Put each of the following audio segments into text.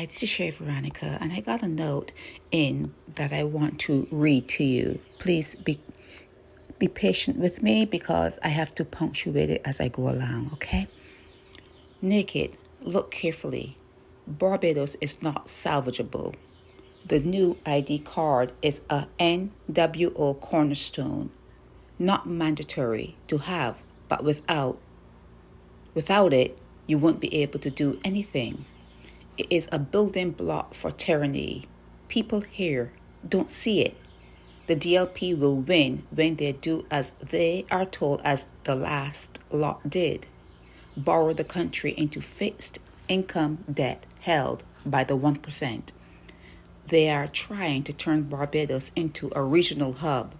Hi, this is Shay Veronica, and I got a note in that I want to read to you. Please be patient with me because I have to punctuate it as I go along, okay? Naked, look carefully. Barbados is not salvageable. The new ID card is a NWO cornerstone, not mandatory to have, but without it, you won't be able to do anything. It is a building block for tyranny. People here don't see it. The DLP will win when they do as they are told, as the last lot did. Borrow the country into fixed income debt held by the 1%. They are trying to turn Barbados into a regional hub.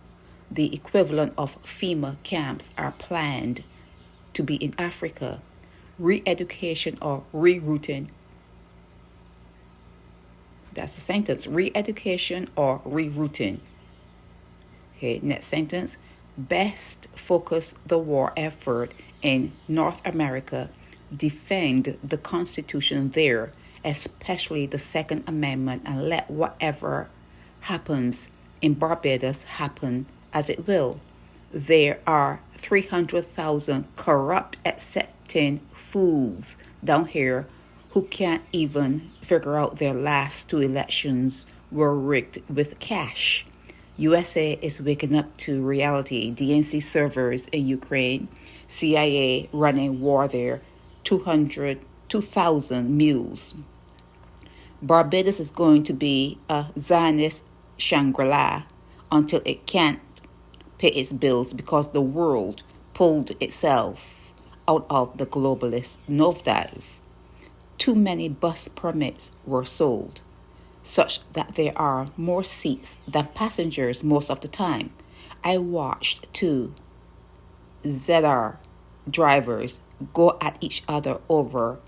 The equivalent of FEMA camps are planned to be in Africa. Re-education or rerouting. That's the sentence. Re-education or rerouting. Okay, next sentence. Best focus the war effort in North America. Defend the Constitution there, especially the Second Amendment, and let whatever happens in Barbados happen as it will. There are 300,000 corrupt, accepting fools down here who can't even figure out their last two elections were rigged with cash. USA is waking up to reality. DNC servers in Ukraine, CIA running war there, 2,000 mules. Barbados is going to be a Zionist Shangri-La until it can't pay its bills because the world pulled itself out of the globalist nosedive. Too many bus permits were sold, such that there are more seats than passengers most of the time. I watched two ZR drivers go at each other over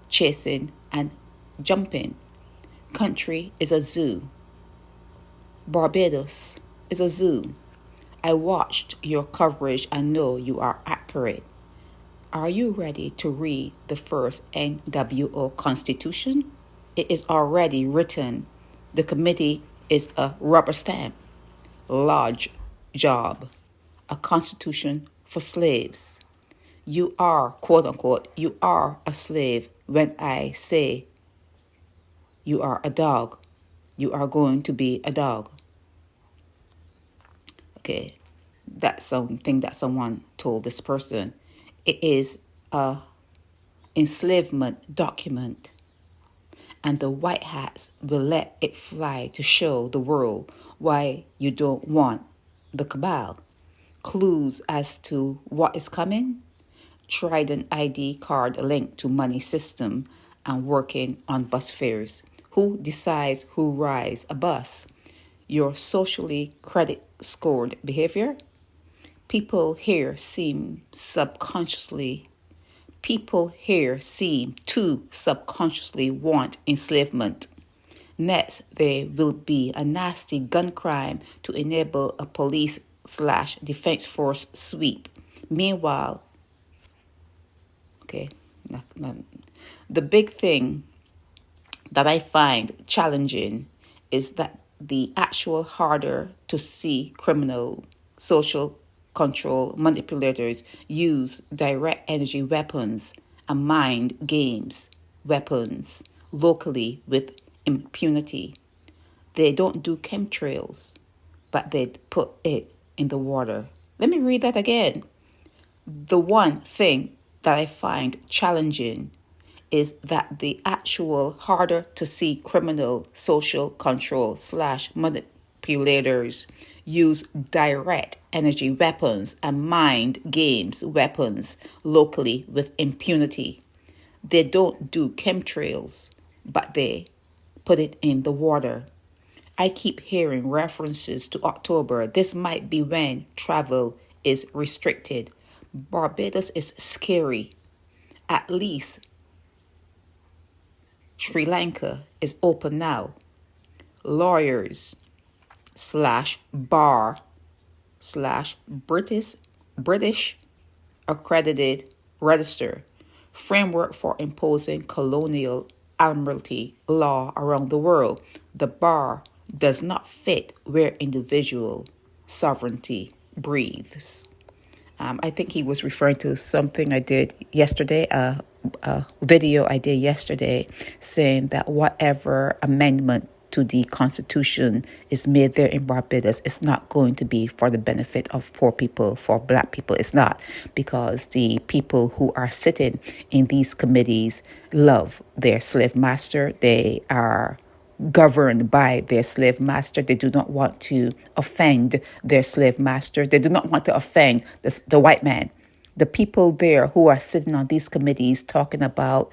chasing and jumping. Country is a zoo. Barbados is a zoo. I watched your coverage and know you are accurate. Are you ready to read the first NWO Constitution? It is already written. The committee is a rubber stamp. Large job. A constitution for slaves. You are, quote unquote, you are a slave when I say you are a dog. You are going to be a dog. Okay, that's something that someone told this person. It is a enslavement document, and the white hats will let it fly to show the world why you don't want the cabal. Clues as to what is coming? Trident ID Card linked to money system and working on bus fares. Who decides who rides a bus? Your socially credit scored behavior? People here seem to subconsciously want enslavement. Next, there will be a nasty gun crime to enable a police/defense force sweep. Meanwhile, the big thing that I find challenging is that the actual harder to see criminal social control manipulators use direct energy weapons and mind games weapons locally with impunity. They don't do chemtrails, but they put it in the water. Let me read that again. The one thing that I find challenging is that the actual harder to see criminal social control/manipulators use direct energy weapons and mind games weapons locally with impunity. They don't do chemtrails, but they put it in the water. I keep hearing references to October. This might be when travel is restricted. Barbados is scary. At least Sri Lanka is open now. Lawyers/bar/British accredited register. Framework for imposing colonial admiralty law around the world, the bar does not fit where individual sovereignty breathes. I think he was referring to something I did yesterday, a video I did yesterday, saying that whatever amendment to the Constitution is made there in Barbados, it's not going to be for the benefit of poor people, for Black people. It's not, because the people who are sitting in these committees love their slave master. They are governed by their slave master. They do not want to offend their slave master. They do not want to offend the white man. The people there who are sitting on these committees talking about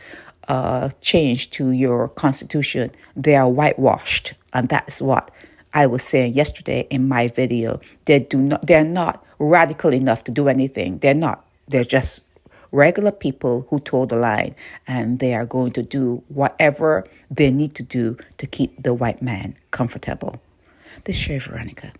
change to your constitution, they are whitewashed. And that's what I was saying yesterday in my video. They're not radical enough to do anything. They're not. They're just regular people who toe the line, and they are going to do whatever they need to do to keep the white man comfortable. This is Shay Veronica.